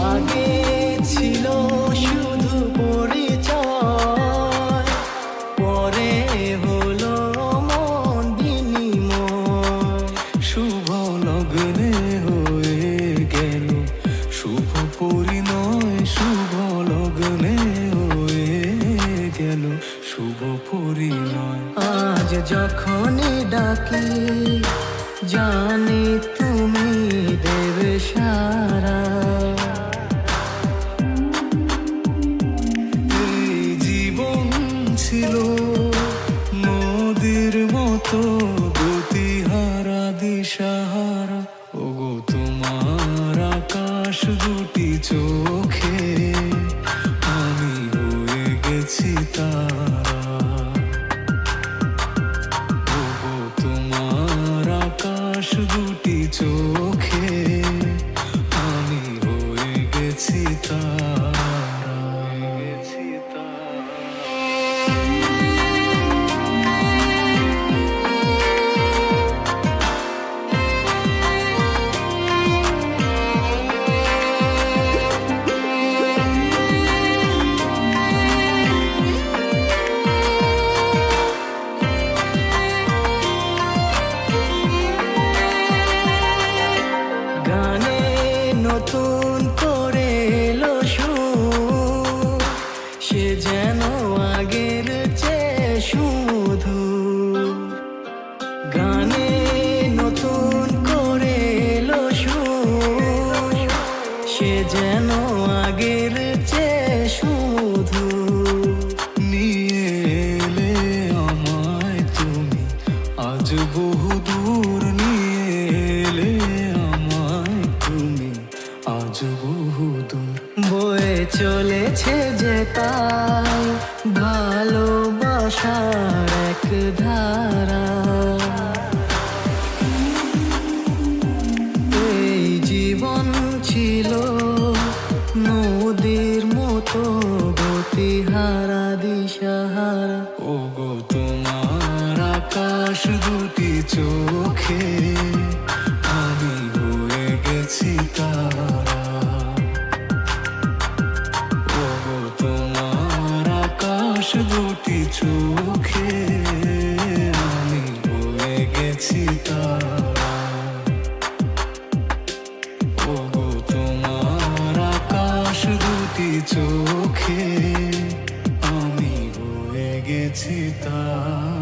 আগে ছিল শুধু পরিচয়, পরে হলো মন বিনিময়। শুভ লগ্নে হয়ে গেল শুভ পরিণয়, শুভ লগ্নে হয়ে গেল শুভ পরিণয়। আজ যখনই ডাকি জানি তুমি দেবে সারা। এই জীবন ছিল নদীর মতো গতিহারা দিশাহারা, ওগো তোমার আকাশ দুটি চোখে আমি হয়ে গেছি তারা। ওগো তোমার আকাশ দুটি চোখে আমি হয়ে গেছি তারা। গানে নতুন করে এলো সুর, সে যেন আগের চেয়ে সুমধুর। গানে নতুন করে এলো সুর, সে যেন আগের চেয়ে সুমধুর। নিয়ে এলে আমায় তুমি আজ বহু দূর, নিয়ে এলে আমায় তুমি আজ বহু দূর। বয়ে চলেছে যে তাই ভালোবাসার এক ধারা। এই জীবন ছিল নদীর মতো গতিহারা দিশাহারা। ওগো তোমার আকাশ দুটি চোখে আমি হয়ে গেছি তারা। ওগো তোমার আকাশ দুটি চোখে আমি হয়ে গেছি তারা। ওগো তোমার আকাশ দুটি চোখে আমি হয়ে গেছি তারা।